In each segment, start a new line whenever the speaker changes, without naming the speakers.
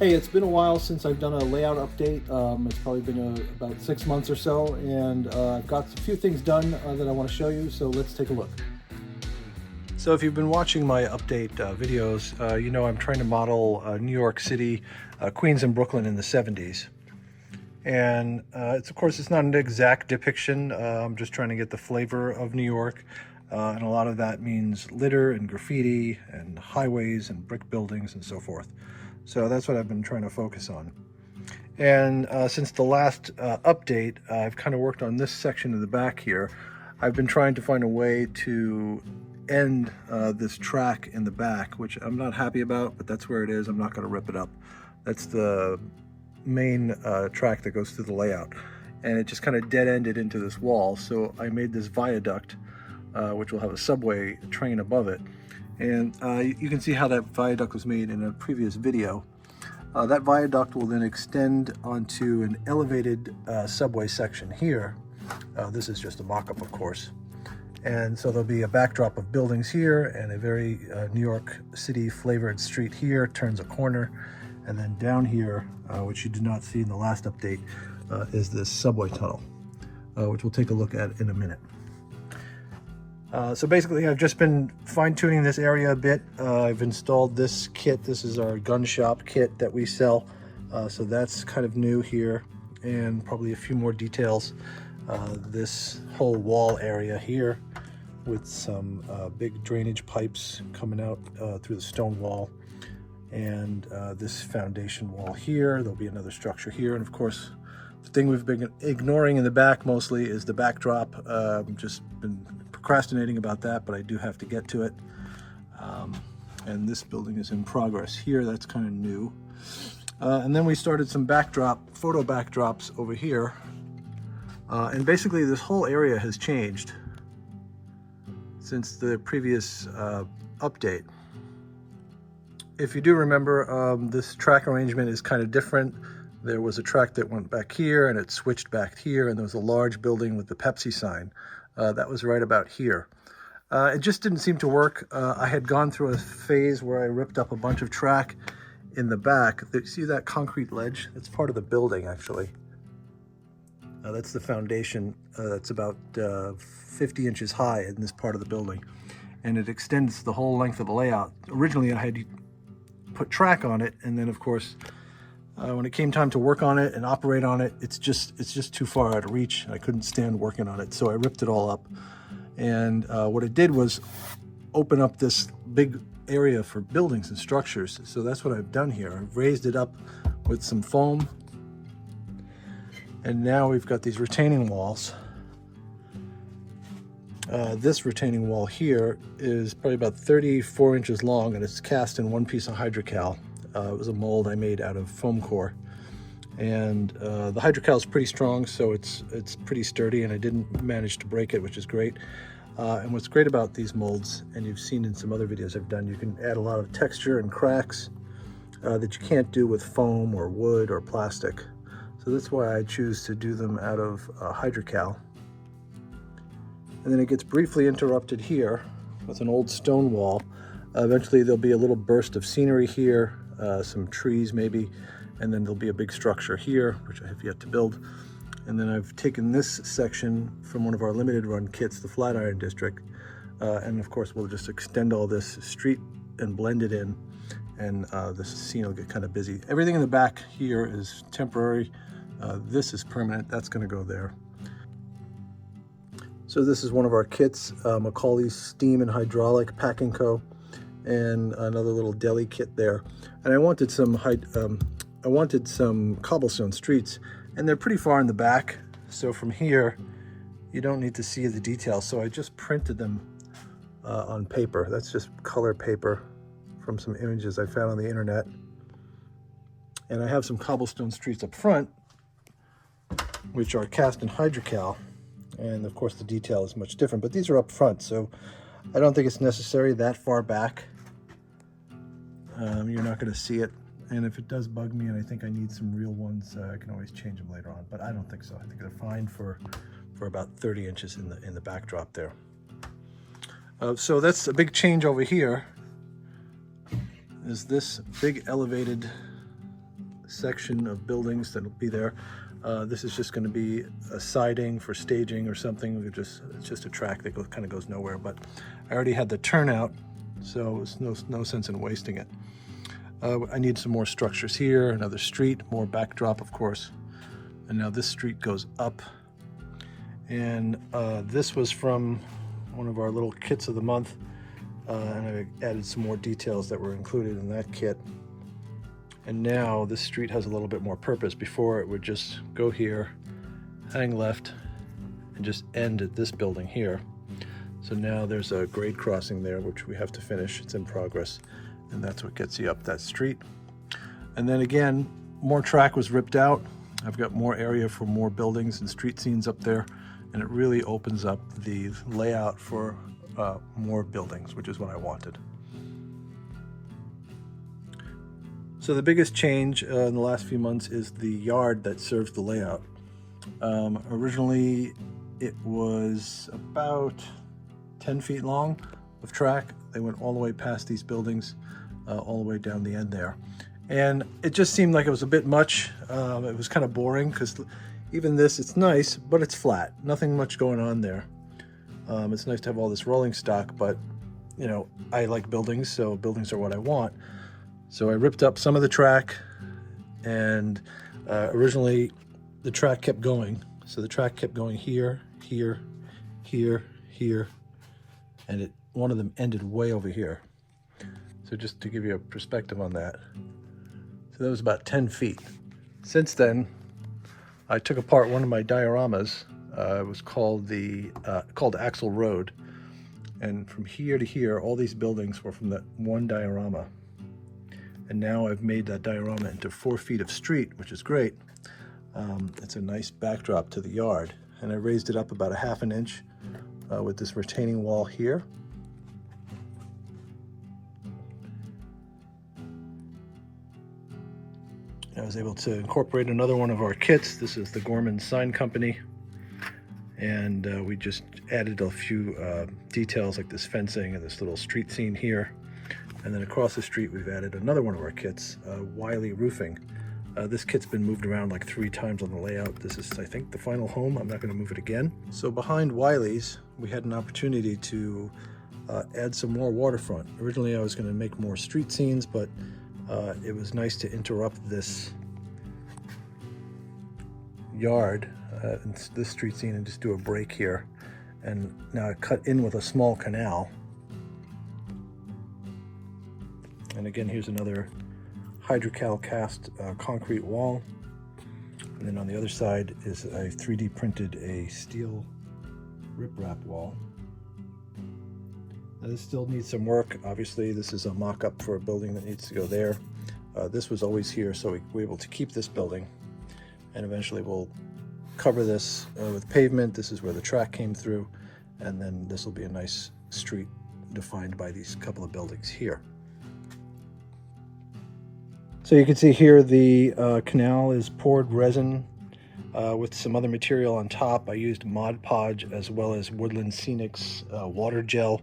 Hey, it's been a while since I've done a layout update. It's probably been about 6 months or so, and I've got a few things done that I want to show you, so let's take a look. So if you've been watching my update videos, you know I'm trying to model New York City, Queens and Brooklyn in the 70s. And of course, it's not an exact depiction. I'm just trying to get the flavor of New York. And a lot of that means litter and graffiti and highways and brick buildings and so forth. So that's what I've been trying to focus on. And since the last update, I've kind of worked on this section in the back here. I've been trying to find a way to end this track in the back, which I'm not happy about, but that's where it is. I'm not going to rip it up. That's the main track that goes through the layout. And it just kind of dead-ended into this wall. So I made this viaduct, which will have a subway train above it. And you can see how that viaduct was made in a previous video. That viaduct will then extend onto an elevated subway section here. This is just a mock-up, of course. And so there'll be a backdrop of buildings here and a very New York City flavored street here, turns a corner. And then down here, which you did not see in the last update, is this subway tunnel, which we'll take a look at in a minute. So basically, I've just been fine-tuning this area a bit. I've installed this kit. This is our gun shop kit that we sell. So that's kind of new here, and probably a few more details. This whole wall area here with some big drainage pipes coming out through the stone wall. And this foundation wall here. There'll be another structure here. And of course, the thing we've been ignoring in the back mostly is the backdrop. Just been procrastinating about that, but I do have to get to it. And this building is in progress here. That's kind of new. And then we started some photo backdrops over here. And basically this whole area has changed since the previous update. If you do remember, this track arrangement is kind of different. There was a track that went back here and it switched back here, and there was a large building with the Pepsi sign. That was right about here. It just didn't seem to work. I had gone through a phase where I ripped up a bunch of track in the back. See that concrete ledge? That's part of the building, actually. That's the foundation. That's about 50 inches high in this part of the building. And it extends the whole length of the layout. Originally, I had put track on it, and then of course when it came time to work on it and operate on it, it's just too far out of reach. I couldn't stand working on it, so I ripped it all up. And what it did was open up this big area for buildings and structures. So that's what I've done here. I've raised it up with some foam, and now we've got these retaining walls. This retaining wall here is probably about 34 inches long, and it's cast in one piece of hydrocal. It was a mold I made out of foam core, and the hydrocal is pretty strong, so it's pretty sturdy, and I didn't manage to break it, which is great. And what's great about these molds, and you've seen in some other videos I've done, you can add a lot of texture and cracks that you can't do with foam or wood or plastic. So that's why I choose to do them out of hydrocal. And then it gets briefly interrupted here with an old stone wall. Eventually there'll be a little burst of scenery here, some trees maybe, and then there'll be a big structure here, which I have yet to build. And then I've taken this section from one of our limited run kits, the Flatiron District, and of course we'll just extend all this street and blend it in, and this scene will get kind of busy. Everything in the back here is temporary. This is permanent. That's going to go there. So this is one of our kits, Macaulay's Steam and Hydraulic Packing Co., and another little deli kit there. And I wanted some cobblestone streets, and they're pretty far in the back. So from here, you don't need to see the details. So I just printed them on paper. That's just color paper from some images I found on the internet. And I have some cobblestone streets up front, which are cast in hydrocal. And of course the detail is much different, but these are up front, so I don't think it's necessary that far back. You're not going to see it, and if it does bug me and I think I need some real ones, I can always change them later on, but I don't think so. I think they're fine for about 30 inches in the backdrop there. So that's a big change over here, is this big elevated section of buildings that'll be there. This is just going to be a siding for staging or something. It's just a track that kind of goes nowhere, but I already had the turnout, so it's no sense in wasting it. I need some more structures here, another street, more backdrop, of course. And now this street goes up. And this was from one of our little kits of the month. And I added some more details that were included in that kit. And now this street has a little bit more purpose. Before it would just go here, hang left, and just end at this building here. So now there's a grade crossing there, which we have to finish. It's in progress. And that's what gets you up that street. And then again, more track was ripped out. I've got more area for more buildings and street scenes up there, and it really opens up the layout for more buildings, which is what I wanted. So the biggest change in the last few months is the yard that serves the layout. Originally, it was about 10 feet long of track. They went all the way past these buildings, all the way down the end there. And it just seemed like it was a bit much. It was kind of boring because even this, it's nice, but it's flat. Nothing much going on there. It's nice to have all this rolling stock, but you know, I like buildings, so buildings are what I want. So I ripped up some of the track, and originally the track kept going. So the track kept going here, here, here, here, and one of them ended way over here. So just to give you a perspective on that. So that was about 10 feet. Since then, I took apart one of my dioramas. It was called Axle Road. And from here to here, all these buildings were from that one diorama. And now I've made that diorama into 4 feet of street, which is great. It's a nice backdrop to the yard. And I raised it up about 1/2 inch with this retaining wall here. I was able to incorporate another one of our kits. This is the Gorman Sign Company. And we just added a few details like this fencing and this little street scene here. And then across the street, we've added another one of our kits, Wiley Roofing. This kit's been moved around like 3 times on the layout. This is, I think, the final home. I'm not going to move it again. So behind Wiley's, we had an opportunity to add some more waterfront. Originally, I was going to make more street scenes, but it was nice to interrupt this yard, this street scene, and just do a break here. And now I cut in with a small canal. And again, here's another hydrocal cast concrete wall. And then on the other side is I 3D printed a steel riprap wall. Now this still needs some work. Obviously, this is a mock-up for a building that needs to go there. This was always here, so we were able to keep this building. And eventually we'll cover this with pavement. This is where the track came through. And then this will be a nice street defined by these couple of buildings here. So you can see here the canal is poured resin with some other material on top. I used Mod Podge as well as Woodland Scenics water gel,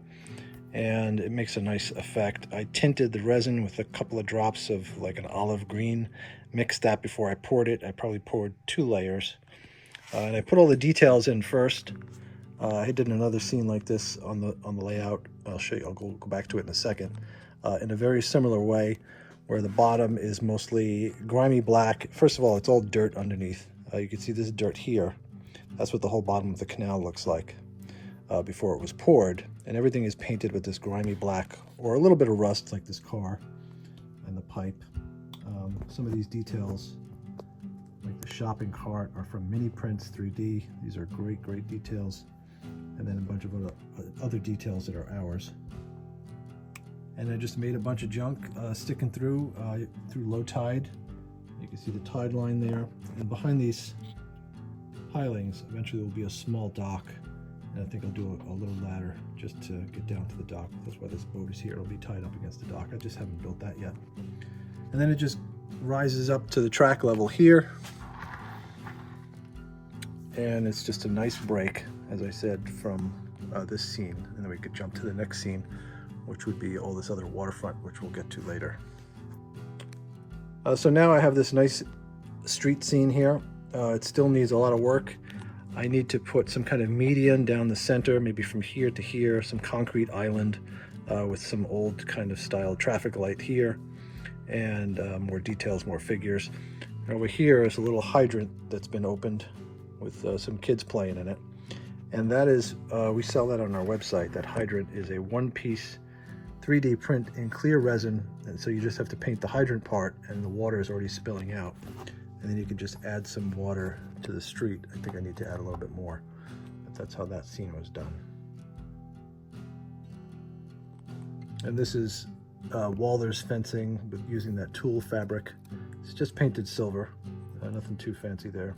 and it makes a nice effect. I tinted the resin with a couple of drops of like an olive green, mixed that before I poured it. I probably poured 2 layers. And I put all the details in first. I did another scene like this on the layout. I'll show you, I'll go back to it in a second. In a very similar way, where the bottom is mostly grimy black. First of all, it's all dirt underneath. You can see this dirt here. That's what the whole bottom of the canal looks like before it was poured. And everything is painted with this grimy black or a little bit of rust, like this car and the pipe. Some of these details, like the shopping cart, are from Mini Prints 3D. These are great, great details. And then a bunch of other details that are ours. And I just made a bunch of junk sticking through low tide. You can see the tide line there. And behind these pilings, eventually there will be a small dock. And I think I'll do a little ladder just to get down to the dock. That's why this boat is here. It'll be tied up against the dock. I just haven't built that yet. And then it just rises up to the track level here. And it's just a nice break, as I said, from this scene. And then we could jump to the next scene, which would be all this other waterfront, which we'll get to later. So now I have this nice street scene here. It still needs a lot of work. I need to put some kind of median down the center, maybe from here to here, some concrete island with some old kind of style traffic light here, and more details, more figures. And over here is a little hydrant that's been opened with some kids playing in it. And that is, we sell that on our website. That hydrant is a one-piece 3D print in clear resin, and so you just have to paint the hydrant part and the water is already spilling out. And then you can just add some water to the street. I think I need to add a little bit more, but that's how that scene was done. And this is Walther's fencing with using that tulle fabric. It's just painted silver, nothing too fancy there.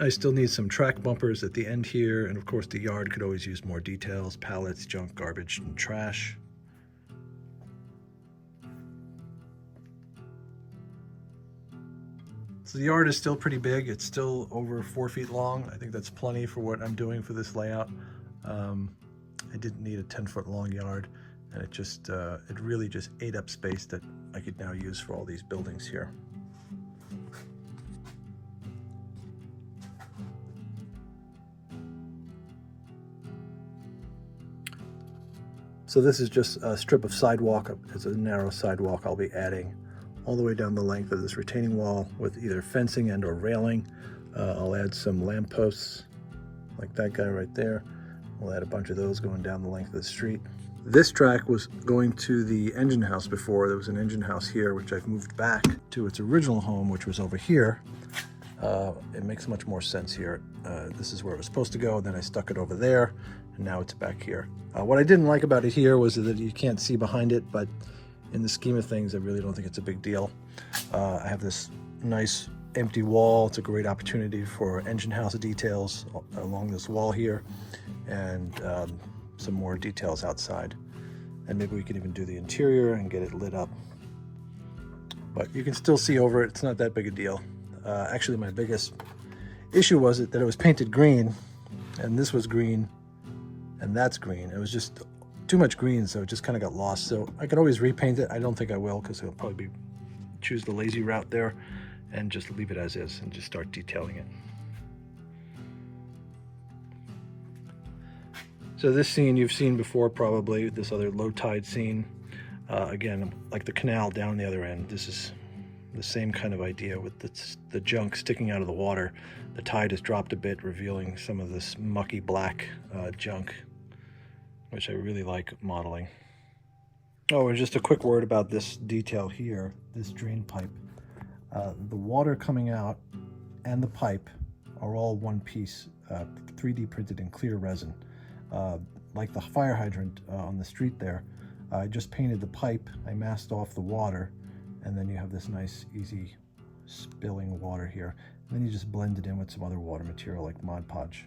I still need some track bumpers at the end here, and of course the yard could always use more details, pallets, junk, garbage, and trash. So the yard is still pretty big. It's still over 4 feet long. I think that's plenty for what I'm doing for this layout. I didn't need a 10-foot long yard, and it really just ate up space that I could now use for all these buildings here. So this is just a strip of sidewalk. It's a narrow sidewalk I'll be adding all the way down the length of this retaining wall with either fencing and or railing. I'll add some lampposts like that guy right there. We'll add a bunch of those going down the length of the street. This track was going to the engine house before. There was an engine house here, which I've moved back to its original home, which was over here. It makes much more sense here. This is where it was supposed to go, then I stuck it over there, and now it's back here. What I didn't like about it here was that you can't see behind it, but in the scheme of things, I really don't think it's a big deal. I have this nice empty wall. It's a great opportunity for engine house details along this wall here, and some more details outside. And maybe we could even do the interior and get it lit up. But you can still see over it. It's not that big a deal. Actually, my biggest issue was that it was painted green, and this was green, and that's green. It was just too much green, so it just kind of got lost. So I could always repaint it. I don't think I will, because I'll probably choose the lazy route there and just leave it as is and just start detailing it. So this scene you've seen before probably, this other low tide scene. Again, like the canal down the other end, this is the same kind of idea with the junk sticking out of the water. The tide has dropped a bit, revealing some of this mucky black junk, which I really like modeling. Oh, and just a quick word about this detail here, this drain pipe. The water coming out and the pipe are all one piece, 3D printed in clear resin. Like the fire hydrant on the street there, I just painted the pipe, I masked off the water, and then you have this nice, easy spilling water here. And then you just blend it in with some other water material like Mod Podge.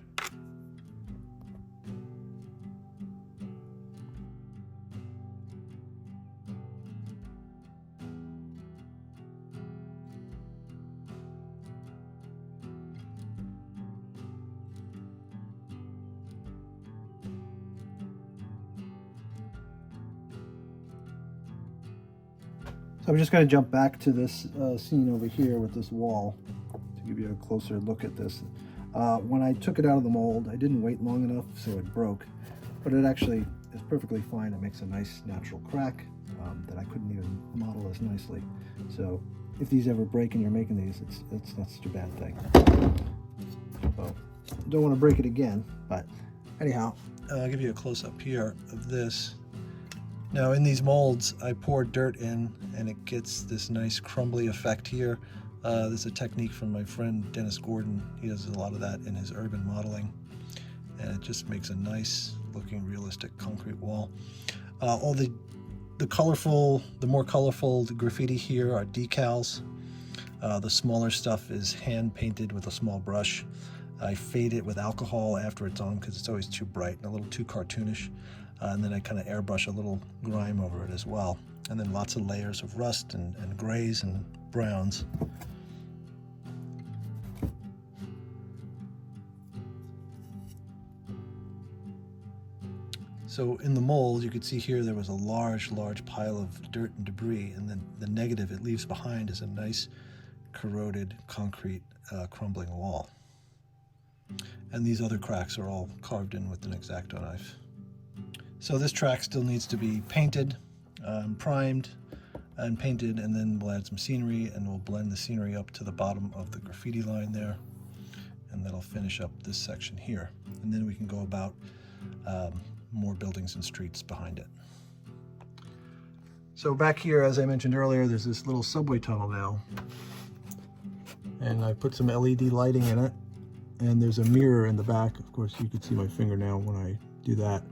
So I'm just going to jump back to this scene over here with this wall to give you a closer look at this. When I took it out of the mold, I didn't wait long enough, so it broke, but it actually is perfectly fine. It makes a nice natural crack that I couldn't even model as nicely. So if these ever break and you're making these, it's not such a bad thing. So I don't want to break it again, but anyhow, I'll give you a close-up here of this. Now in these molds, I pour dirt in and it gets this nice crumbly effect here. This is a technique from my friend Dennis Gordon. He does a lot of that in his urban modeling. And it just makes a nice looking realistic concrete wall. All the more colorful graffiti here are decals. The smaller stuff is hand painted with a small brush. I fade it with alcohol after it's on because it's always too bright and a little too cartoonish. And then I kind of airbrush a little grime over it as well. And then lots of layers of rust and grays and browns. So in the mold, you could see here there was a large pile of dirt and debris, and then the negative it leaves behind is a nice corroded concrete crumbling wall. And these other cracks are all carved in with an X-Acto knife. So this track still needs to be painted, primed and painted, and then we'll add some scenery and we'll blend the scenery up to the bottom of the graffiti line there, and that'll finish up this section here. And then we can go about more buildings and streets behind it. So back here, as I mentioned earlier, there's this little subway tunnel now, and I put some LED lighting in it, and there's a mirror in the back. Of course, you can see my finger now when I do that,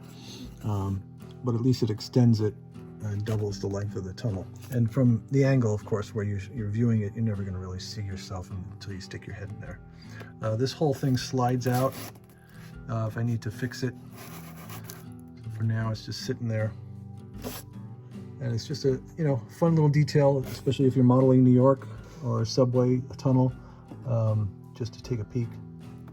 but at least it extends it and doubles the length of the tunnel. And from the angle, of course, where you're viewing it, you're never going to really see yourself until you stick your head in there. This whole thing slides out if I need to fix it. So for now, it's just sitting there. And it's just a fun little detail, especially if you're modeling New York or a subway tunnel, just to take a peek.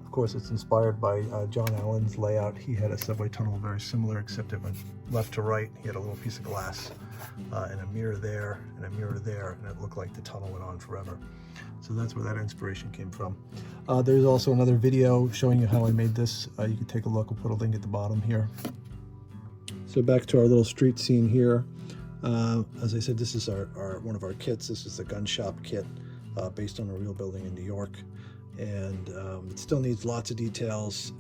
Of course, it's inspired by John Allen's layout. He had a subway tunnel very similar, except it went left to right. He had a little piece of glass and a mirror there and a mirror there, and it looked like the tunnel went on forever. So that's where that inspiration came from. There's also another video showing you how I made this. You can take a look. We'll put a link at the bottom here. So back to our little street scene here. As I said, this is one of our kits. This is the gun shop kit based on a real building in New York. And it still needs lots of details.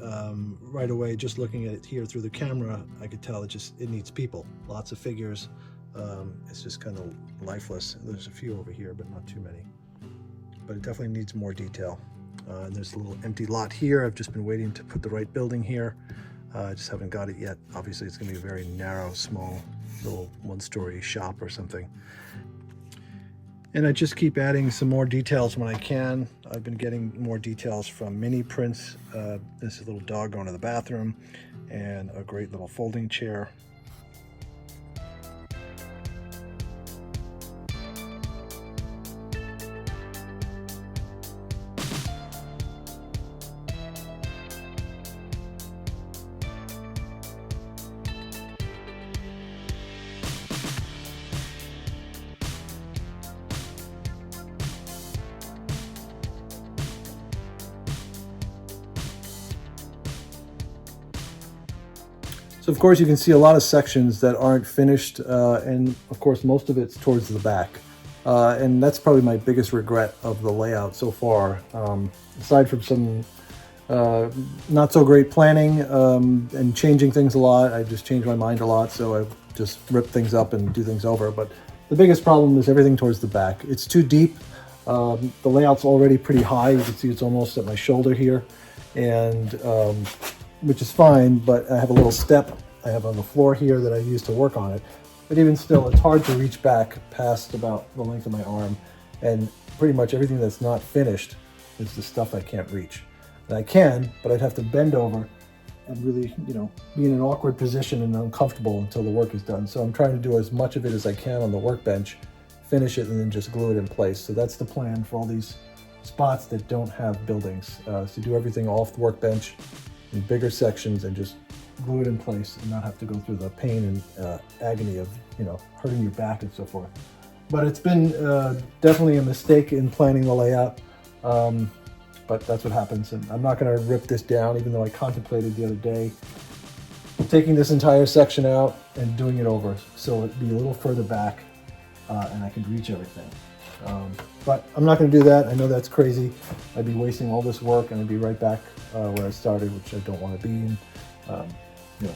Right away, just looking at it here through the camera, I could tell it needs people, lots of figures. It's just kind of lifeless. There's a few over here, but not too many. But it definitely needs more detail. And there's a little empty lot here. I've just been waiting to put the right building here. I just haven't got it yet. Obviously, it's going to be a very narrow, small, little one-story shop or something. And I just keep adding some more details when I can. I've been getting more details from mini prints. This is a little dog going to the bathroom, and a great little folding chair. So of course you can see a lot of sections that aren't finished, and of course most of it's towards the back. And that's probably my biggest regret of the layout so far. Aside from some not so great planning and changing things a lot, I just changed my mind a lot, so I just rip things up and do things over. But the biggest problem is everything towards the back. It's too deep. The layout's already pretty high. You can see it's almost at my shoulder here, and which is fine, but I have a little step I have on the floor here that I use to work on it. But even still, it's hard to reach back past about the length of my arm, and pretty much everything that's not finished is the stuff I can't reach. And I can, but I'd have to bend over and really, be in an awkward position and uncomfortable until the work is done. So I'm trying to do as much of it as I can on the workbench, finish it, and then just glue it in place. So that's the plan for all these spots that don't have buildings, to do everything off the workbench in bigger sections and just glue it in place and not have to go through the pain and agony of hurting your back and so forth. But it's been definitely a mistake in planning the layout, but that's what happens. And I'm not going to rip this down, even though I contemplated the other day taking this entire section out and doing it over so it'd be a little further back and I could reach everything. But I'm not going to do that. I know that's crazy. I'd be wasting all this work and I'd be right back where I started, which I don't want to be in,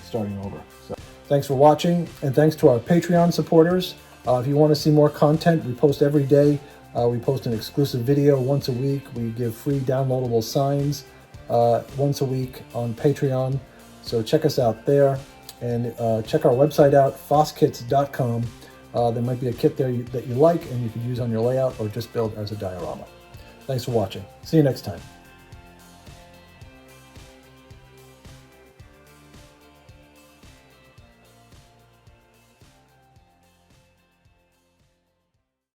starting over. So thanks for watching, and thanks to our Patreon supporters. If you want to see more content, we post every day. We post an exclusive video once a week. We give free downloadable signs once a week on Patreon. So check us out there, and check our website out, fosskits.com. There might be a kit there that you like and you could use on your layout or just build as a diorama. Thanks for watching. See you next time.